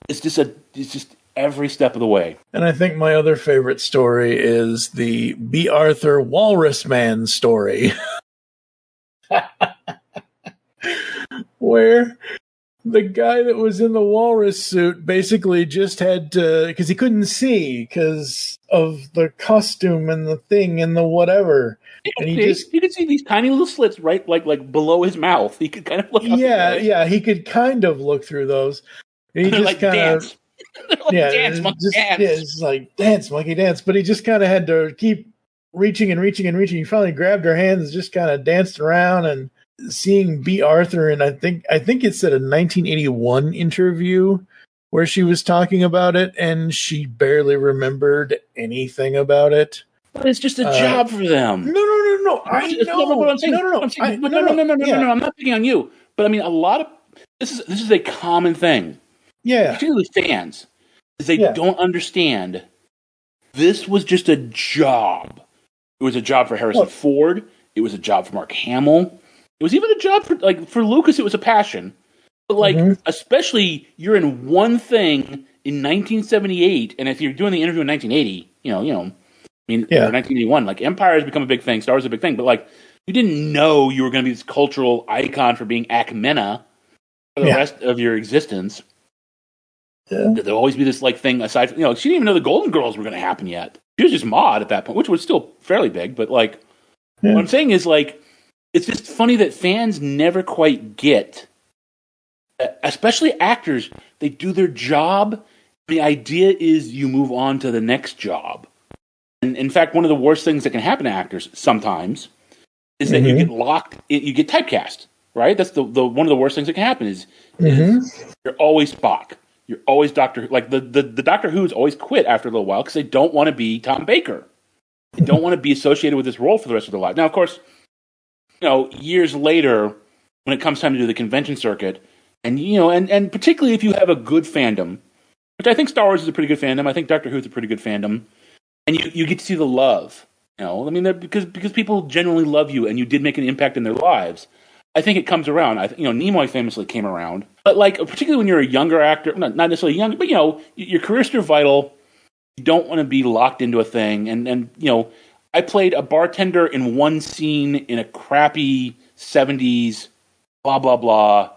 it's just every step of the way. And I think my other favorite story is the B. Arthur Walrus Man story. Where the guy that was in the walrus suit basically just had to, because he couldn't see because of the costume and the thing and the whatever. And you could see these tiny little slits right like below his mouth. He could kind of look. He could kind of look through those. And he just like kind dance. of Dance, monkey, dance. Yeah, it's like dance, monkey, dance. But he just kind of had to keep reaching and reaching and reaching. He finally grabbed her hands, just kind of danced around, and seeing B. Arthur, and I think it said a 1981 interview where she was talking about it, and she barely remembered anything about it. But it's just a job for them. No. I know. What I'm saying. No. I'm not picking on you, but I mean, a lot of this is a common thing. Yeah, particularly fans, is they don't understand. This was just a job. It was a job for Harrison Ford. It was a job for Mark Hamill. It was even a job for Lucas. It was a passion, but especially you're in one thing in 1978, and if you're doing the interview in 1980, or 1981, like Empire has become a big thing, Star Wars is a big thing, but like you didn't know you were going to be this cultural icon for being Ackmena for the rest of your existence. Yeah. There'll always be this like thing aside from, she didn't even know the Golden Girls were going to happen yet. She was just Maude at that point, which was still fairly big, but like what I'm saying is like it's just funny that fans never quite get, especially actors. They do their job. The idea is you move on to the next job. And in fact, one of the worst things that can happen to actors sometimes is that you get locked, you get typecast, right? That's the one of the worst things that can happen is you're always Spock. You're always Doctor, like the Doctor Who's always quit after a little while because they don't want to be Tom Baker. They don't want to be associated with this role for the rest of their life. Now, of course, years later, when it comes time to do the convention circuit, and and particularly if you have a good fandom, which I think Star Wars is a pretty good fandom, I think Doctor Who is a pretty good fandom, and you get to see the love. I mean, because people genuinely love you, and you did make an impact in their lives. I think it comes around. Nimoy famously came around, but like particularly when you're a younger actor, not necessarily young, but your career's still vital. You don't want to be locked into a thing, and I played a bartender in one scene in a crappy 70s, blah blah blah.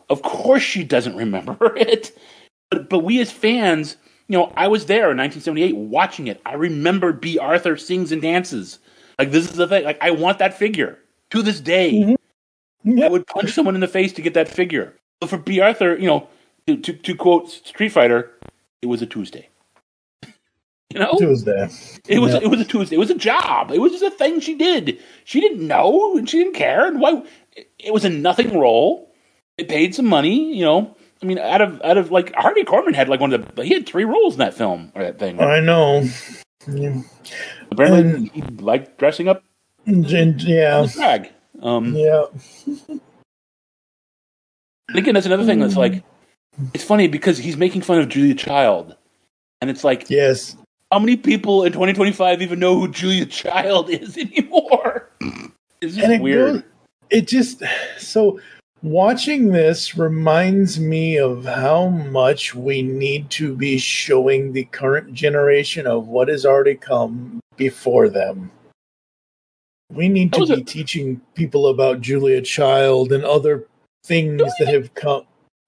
Of course she doesn't remember it, but we as fans I was there in 1978 watching it. I remember B. Arthur sings and dances. Like, this is the thing. Like, I want that figure to this day. Mm-hmm. Yep. I would punch someone in the face to get that figure. But for B. Arthur, to quote Street Fighter, it was a Tuesday. Tuesday. It was a Tuesday. It was a job. It was just a thing she did. She didn't know and she didn't care. And why? It was a nothing role. It paid some money. I mean, out of like Harvey Korman had like he had 3 roles in that film or that thing. I know. Yeah. Apparently, he liked dressing up. Yeah. Drag. Yeah. Again, that's another thing that's like, it's funny because he's making fun of Julia Child, and it's like, yes, how many people in 2025 even know who Julia Child is anymore? It's just weird. So watching this reminds me of how much we need to be showing the current generation of what has already come before them. We need to be teaching people about Julia Child and other things that have come.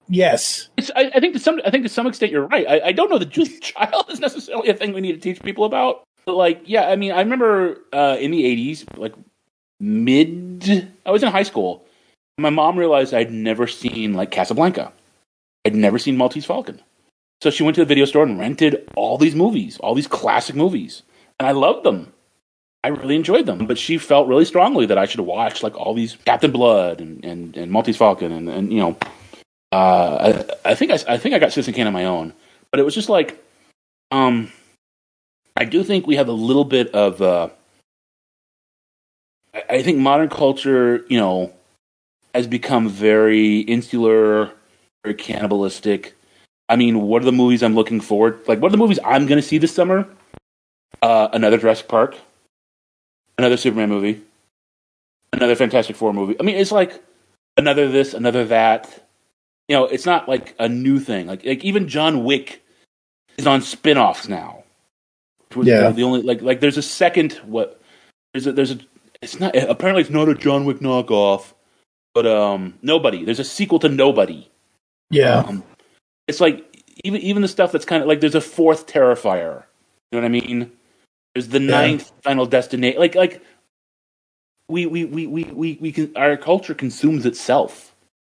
Yes, I think to some extent you're right. I don't know that Julia Child is necessarily a thing we need to teach people about. But like, yeah, I mean, I remember in the 80s, like I was in high school. My mom realized I'd never seen like Casablanca. I'd never seen Maltese Falcon. So she went to the video store and rented all these movies, all these classic movies, and I loved them. I really enjoyed them, but she felt really strongly that I should watch like all these Captain Blood and Maltese Falcon and I think I got Citizen Kane on my own, but it was just like I do think we have a little bit of I think modern culture has become very insular, very cannibalistic. I mean, what are the movies I'm looking forward? Like, what are the movies I'm going to see this summer? Another Jurassic Park. Another Superman movie, another Fantastic Four movie. I mean, it's like another this, another that. It's not like a new thing. Like even John Wick is on spin-offs now. Yeah. The only like there's a second there's a it's not apparently it's not a John Wick knockoff, but Nobody. There's a sequel to Nobody. Yeah. It's like even the stuff that's kind of like there's a 4th Terrifier. You know what I mean? There's the 9th Final Destination. Like we can, our culture consumes itself.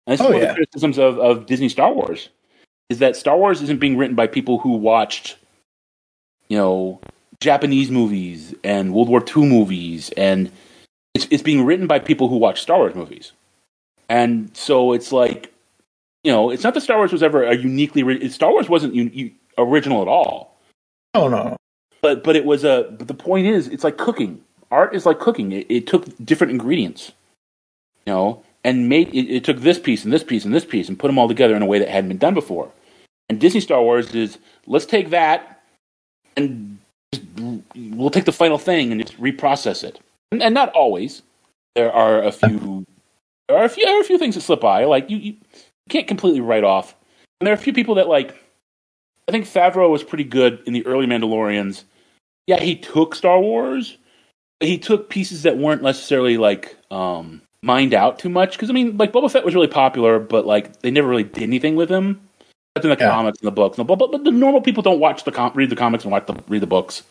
And that's one of the criticisms of Disney Star Wars is that Star Wars isn't being written by people who watched, Japanese movies and World War II movies, and it's being written by people who watch Star Wars movies. And so it's like, it's not that Star Wars was ever a uniquely Star Wars wasn't original at all. Oh no. But it was but the point is, it's like cooking. Art is like cooking. It took different ingredients, and made it took this piece and this piece and this piece and put them all together in a way that hadn't been done before. And Disney Star Wars is, let's take that and we'll take the final thing and just reprocess it. And not always. There are a few things that slip by. Like you can't completely write off. And there are a few people that like. I think Favreau was pretty good in the early Mandalorians. Yeah, he took Star Wars. But he took pieces that weren't necessarily like mined out too much. Because I mean, like Boba Fett was really popular, but like they never really did anything with him. That's in the comics and the books. But the normal people don't read the comics and read the books.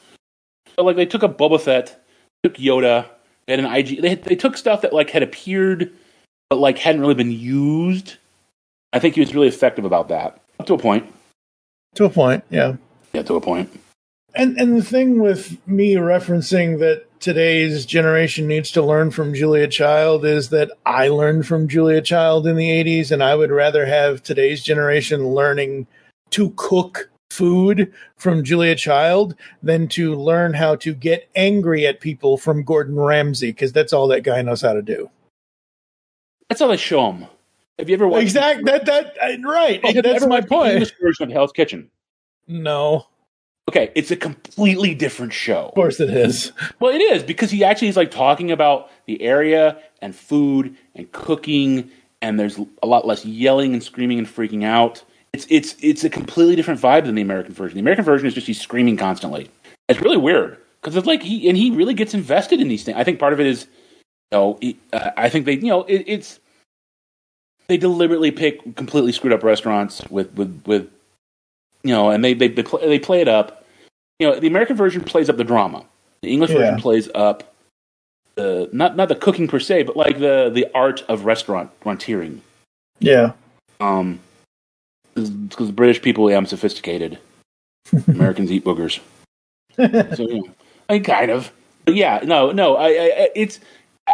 So like they took a Boba Fett, took Yoda, they had an IG. They took stuff that like had appeared, but like hadn't really been used. I think he was really effective about that up to a point. To a point, yeah. Yeah, to a point. And the thing with me referencing that today's generation needs to learn from Julia Child is that I learned from Julia Child in the 80s, and I would rather have today's generation learning to cook food from Julia Child than to learn how to get angry at people from Gordon Ramsay, because that's all that guy knows how to do. That's how they show him. Have you ever watched? Exactly. Right. Oh, that's my point. The English version of Hell's Kitchen. No. Okay, it's a completely different show. Of course it is. Well, it is because he actually is like talking about the area and food and cooking, and there's a lot less yelling and screaming and freaking out. It's a completely different vibe than the American version. The American version is just he's screaming constantly. It's really weird because it's like he really gets invested in these things. I think part of it is, I think they it's. They deliberately pick completely screwed up restaurants with and they play it up. The American version plays up the drama. The English version plays up the not the cooking per se, but like the art of restauranteering. Yeah. Because British people am sophisticated. Americans eat boogers. So kind of. But yeah, no. I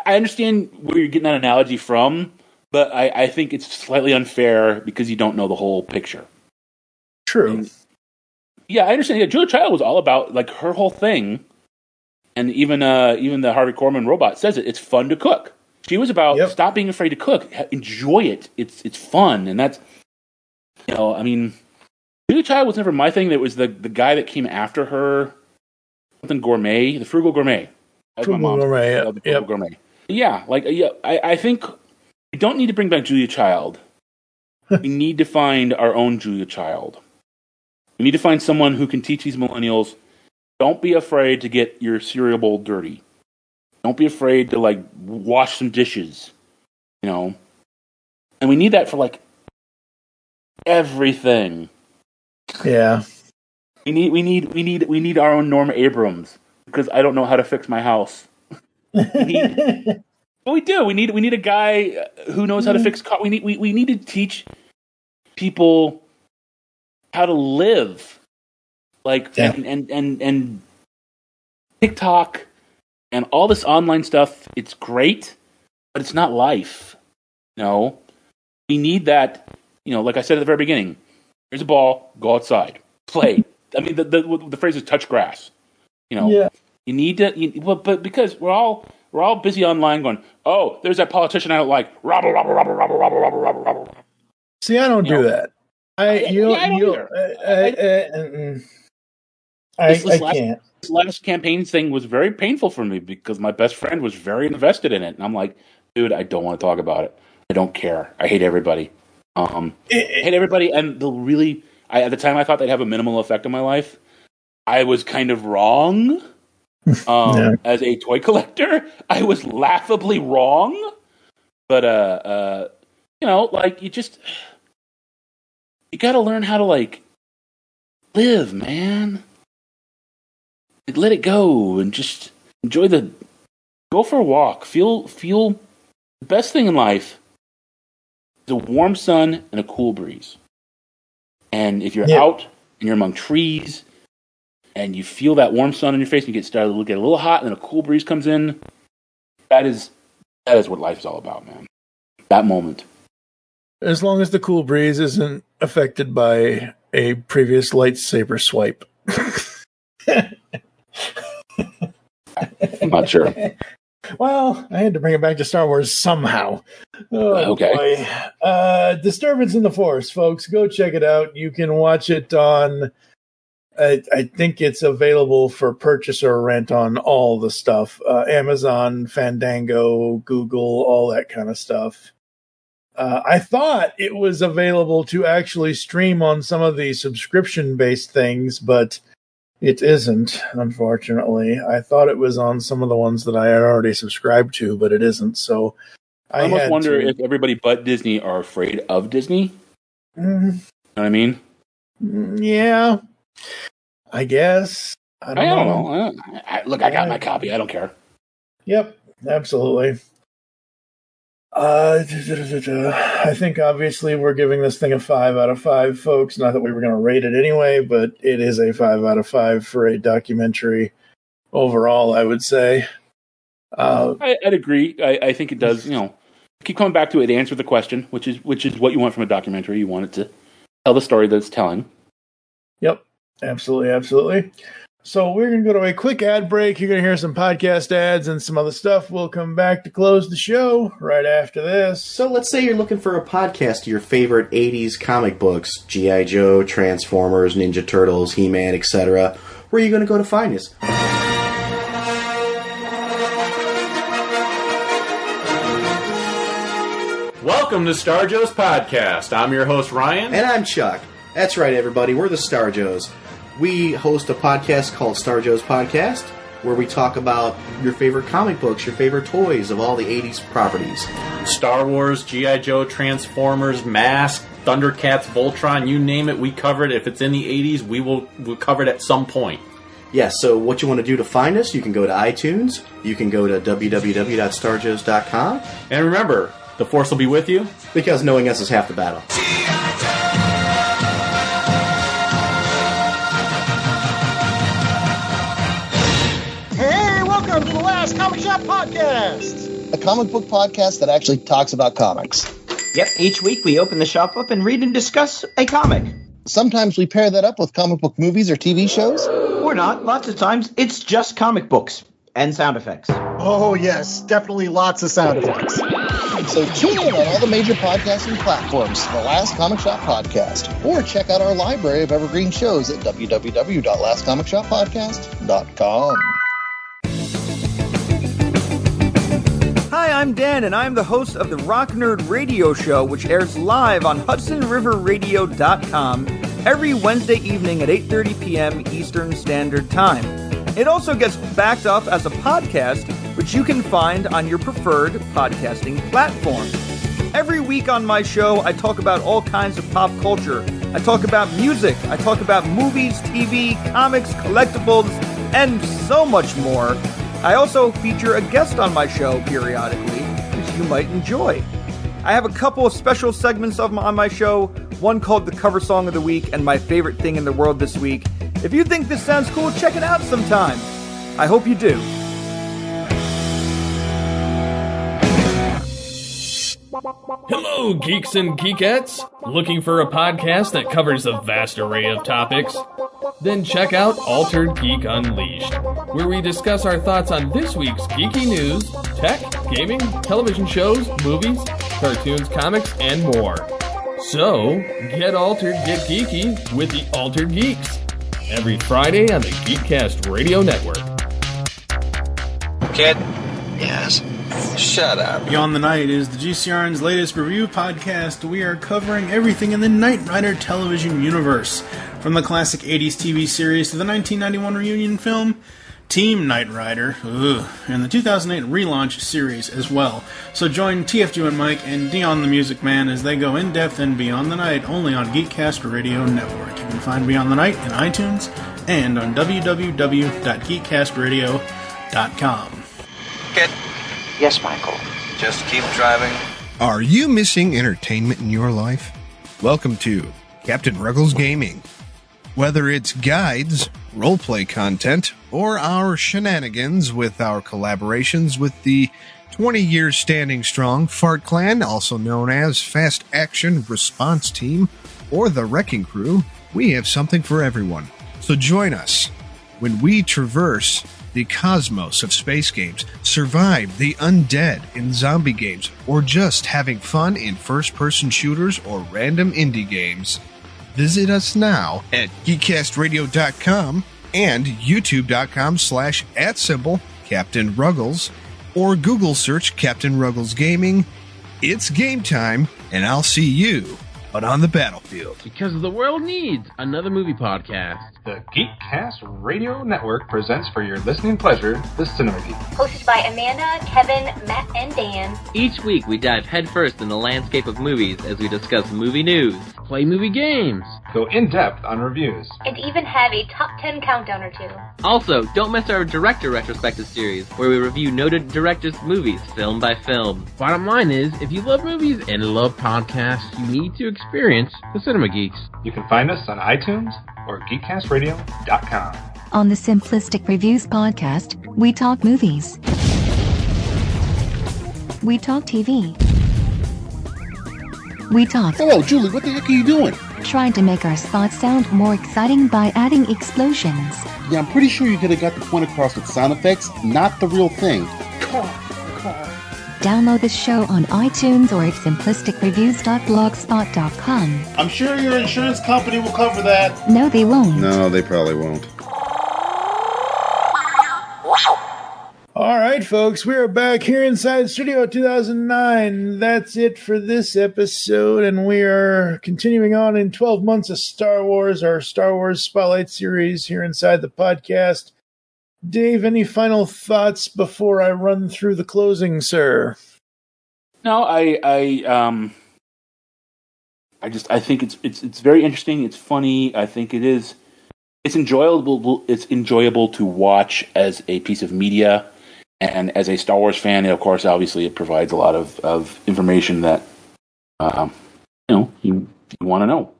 understand where you're getting that analogy from, but I think it's slightly unfair because you don't know the whole picture. True. I understand. Yeah, Julia Child was all about like her whole thing, and even the Harvey Korman robot says it. It's fun to cook. She was about stop being afraid to cook, enjoy it. It's fun, and that's Julia Child was never my thing. That was the guy that came after her, something gourmet, the Frugal Gourmet. Frugal Gourmet, Frugal Gourmet. Yeah, I think we don't need to bring back Julia Child. We need to find our own Julia Child. We need to find someone who can teach these millennials, don't be afraid to get your cereal bowl dirty. Don't be afraid to, wash some dishes, And we need that for, everything. Yeah. We need our own Norm Abrams, because I don't know how to fix my house. But we do. We need a guy who knows how to fix cars. We need to teach people how to live, and TikTok and all this online stuff. It's great, but it's not life. We need that. Like I said at the very beginning, here's a ball. Go outside, play. I mean, the phrase is touch grass. You need to. But because we're all busy online going, oh, there's that politician I don't like. Robble, robble, robble, robble, robble, robble, robble, robble. See, I don't do that. I can't. This last campaign thing was very painful for me because my best friend was very invested in it, and I'm like, dude, I don't want to talk about it. I don't care. I hate everybody. Hate everybody, and at the time I thought they'd have a minimal effect on my life. I was kind of wrong. As a toy collector, I was laughably wrong. But you got to learn how to live, man. Let it go and just enjoy go for a walk. Feel the best thing in life is a warm sun and a cool breeze. And if you're out and you're among trees and you feel that warm sun on your face and you get a little hot and then a cool breeze comes in, that is what life is all about, man. That moment. As long as the cool breeze isn't affected by a previous lightsaber swipe. I'm not sure. Well, I had to bring it back to Star Wars somehow. Oh, okay. Boy. Disturbance in the Force, folks. Go check it out. You can watch it on... I think it's available for purchase or rent on all the stuff. Amazon, Fandango, Google, all that kind of stuff. I thought it was available to actually stream on some of the subscription-based things, but it isn't, unfortunately. I thought it was on some of the ones that I had already subscribed to, but it isn't. So I almost wonder if everybody but Disney are afraid of Disney. You know what I mean? Yeah, I guess. I don't know. I got my copy. I don't care. Yep, absolutely. I think obviously we're giving this thing a 5 out of 5, folks. Not that we were going to rate it anyway, but it is a 5 out of 5 for a documentary overall, I would say. I'd agree. I think it does, keep coming back to it to answer the question, which is what you want from a documentary. You want it to tell the story that it's telling. Yep, absolutely. So we're going to go to a quick ad break. You're going to hear some podcast ads and some other stuff. We'll come back to close the show right after this. So let's say you're looking for a podcast of your favorite 80s comic books, G.I. Joe, Transformers, Ninja Turtles, He-Man, etc. Where are you going to go to find us? Welcome to Star Joe's Podcast. I'm your host, Ryan. And I'm Chuck. That's right, everybody. We're the Star Joes. We host a podcast called Star Joe's Podcast, where we talk about your favorite comic books, your favorite toys of all the 80s properties. Star Wars, G.I. Joe, Transformers, Mask, Thundercats, Voltron, you name it, we cover it. If it's in the 80s, we'll cover it at some point. Yes, so what you want to do to find us, you can go to iTunes, you can go to www.starjoes.com. And remember, the Force will be with you. Because knowing us is half the battle. Hey, welcome to the Last Comic Shop Podcast! A comic book podcast that actually talks about comics. Yep, each week we open the shop up and read and discuss a comic. Sometimes we pair that up with comic book movies or TV shows. Or not. Lots of times it's just comic books and sound effects. Oh, yes, definitely lots of sound effects. So tune in on all the major podcasting platforms to the Last Comic Shop Podcast. Or check out our library of evergreen shows at www.lastcomicshoppodcast.com. Hi, I'm Dan, and I'm the host of the Rock Nerd Radio Show, which airs live on HudsonRiverRadio.com every Wednesday evening at 8:30 p.m. Eastern Standard Time. It also gets backed up as a podcast, which you can find on your preferred podcasting platform. Every week on my show, I talk about all kinds of pop culture. I talk about music, I talk about movies, TV, comics, collectibles, and so much more. I also feature a guest on my show periodically, which you might enjoy. I have a couple of special segments on my show, one called the Cover Song of the Week and My Favorite Thing in the World This Week. If you think this sounds cool, check it out sometime. I hope you do. Hello, geeks and geekettes! Looking for a podcast that covers a vast array of topics? Then check out Altered Geek Unleashed, where we discuss our thoughts on this week's geeky news, tech, gaming, television shows, movies, cartoons, comics, and more. So, get altered, get geeky with the Altered Geeks. Every Friday on the Geekcast Radio Network. Kid? Yes. Shut up. Beyond the Night is the GCRN's latest review podcast. We are covering everything in the Knight Rider television universe, from the classic 80s TV series to the 1991 reunion film, Team Knight Rider, and the 2008 relaunch series as well. So join TFG1Mike and Dion the Music Man as they go in-depth and Beyond the Night only on Geekcast Radio Network. You can find Beyond the Night in iTunes and on www.geekcastradio.com. Kid? Yes, Michael. Just keep driving. Are you missing entertainment in your life? Welcome to Captain Ruggles Gaming. Whether it's guides, roleplay content, or our shenanigans with our collaborations with the 20 years standing strong Fart Clan, also known as Fast Action Response Team, or the Wrecking Crew, we have something for everyone. So join us when we traverse the cosmos of space games, survive the undead in zombie games, or just having fun in first-person shooters or random indie games. Visit us now at geekcastradio.com and youtube.com/@Captain Ruggles, or Google search Captain Ruggles Gaming. It's game time, and I'll see you out on the battlefield. Because the world needs another movie podcast. The Geekcast Radio Network presents for your listening pleasure the Cinema Geek. Hosted by Amanda, Kevin, Matt, and Dan. Each week we dive headfirst in the landscape of movies as we discuss movie news, play movie games, go in-depth on reviews, and even have a top 10 countdown or two. Also, don't miss our director retrospective series, where we review noted directors' movies film by film. Bottom line is, if you love movies and love podcasts, you need to experience the Cinema Geeks. You can find us on iTunes or geekcastradio.com. On the Simplistic Reviews podcast, we talk movies. We talk TV. We talk... Hello, Julie, what the heck are you doing? Trying to make our spots sound more exciting by adding explosions. Yeah, I'm pretty sure you could have got the point across with sound effects, not the real thing. Download the show on iTunes or at simplisticreviews.blogspot.com. I'm sure your insurance company will cover that. No, they won't. No, they probably won't. All right, folks, we are back here inside Studio 2009. That's it for this episode, and we are continuing on in 12 months of Star Wars, our Star Wars Spotlight series here inside the podcast. Dave, any final thoughts before I run through the closing, sir? No, I I think it's very interesting. It's funny. I think it is. It's enjoyable. It's enjoyable to watch as a piece of media, and as a Star Wars fan, of course, obviously, it provides a lot of information that you want to know.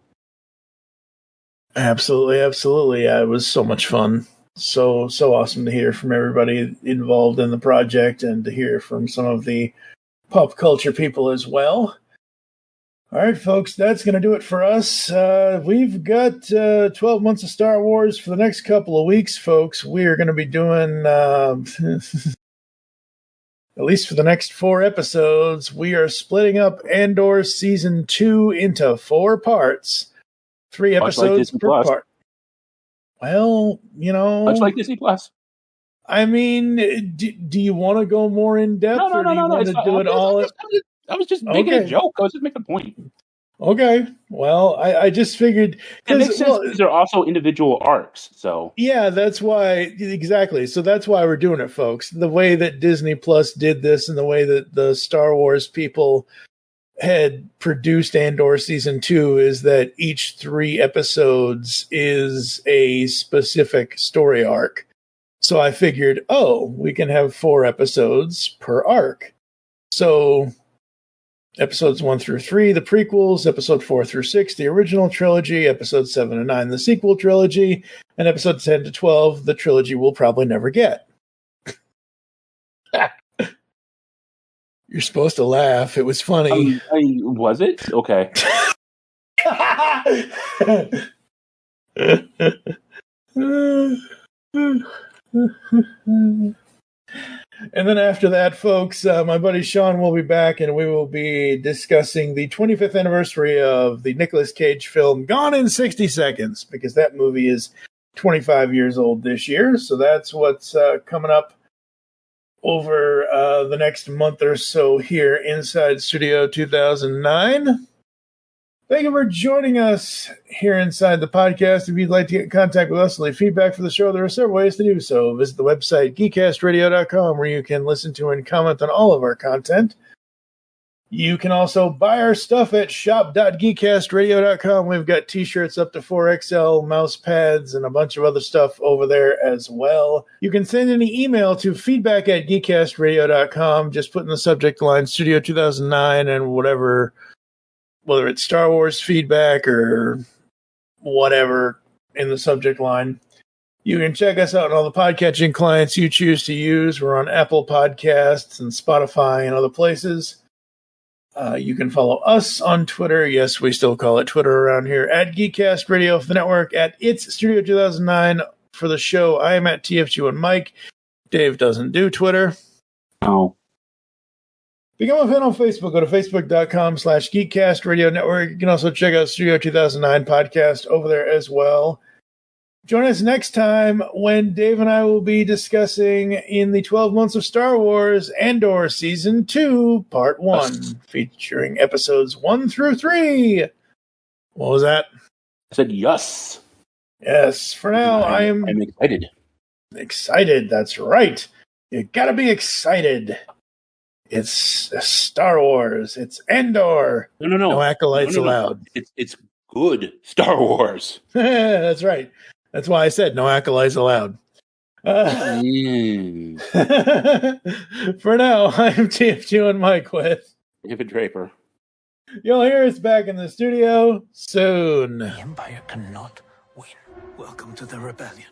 Absolutely, absolutely. Yeah, it was so much fun. So awesome to hear from everybody involved in the project, and to hear from some of the pop culture people as well. All right, folks, that's going to do it for us. We've got 12 months of Star Wars for the next couple of weeks, folks. We are going to be doing, at least for the next 4 episodes, we are splitting up Andor Season 2 into 4 parts. 3 episodes per part. Well, much like Disney Plus. I mean, do you want to go more in depth, No. or do you want to do it all? I was just making a joke. I was just making a point. Okay. Well, I just figured it makes sense because they're also individual arcs. So yeah, that's why exactly. So that's why we're doing it, folks. The way that Disney Plus did this, and the way that the Star Wars people had produced Andor Season 2 is that each 3 episodes is a specific story arc. So I figured, we can have 4 episodes per arc. So episodes 1 through 3, the prequels, episode 4 through 6, the original trilogy, episodes 7 and 9, the sequel trilogy, and episode 10 to 12, the trilogy we'll probably never get. You're supposed to laugh. It was funny. Was it? Okay. And then after that, folks, my buddy Sean will be back, and we will be discussing the 25th anniversary of the Nicolas Cage film Gone in 60 Seconds, because that movie is 25 years old this year. So that's what's coming up over the next month or so here inside Studio 2009. Thank you for joining us here inside the podcast. If you'd like to get in contact with us, leave feedback for the show, there are several ways to do so. Visit the website, geekcastradio.com, where you can listen to and comment on all of our content. You can also buy our stuff at shop.geekcastradio.com. We've got t-shirts up to 4XL, mouse pads, and a bunch of other stuff over there as well. You can send an email to feedback@geekcastradio.com. Just put in the subject line Studio 2009 and whatever, whether it's Star Wars feedback or whatever in the subject line. You can check us out on all the podcatching clients you choose to use. We're on Apple Podcasts and Spotify and other places. You can follow us on Twitter. Yes, we still call it Twitter around here. At Geekcast Radio for the network. At It's Studio 2009 for the show. I am at TFG1Mike. Dave doesn't do Twitter. No. Become a fan on Facebook. Go to facebook.com/Geekcast Radio Network. You can also check out Studio 2009 podcast over there as well. Join us next time when Dave and I will be discussing in the 12 months of Star Wars Andor Season 2, Part 1, featuring episodes 1 through 3. What was that? I said yes. Yes. For now, I'm excited. Excited, that's right. You gotta be excited. It's Star Wars. It's Andor. No. No acolytes allowed. It's good Star Wars. That's right. That's why I said no acolytes allowed. For now, I'm TFG1Mike with David Draper. You'll hear us back in the studio soon. The Empire cannot win. Welcome to the rebellion.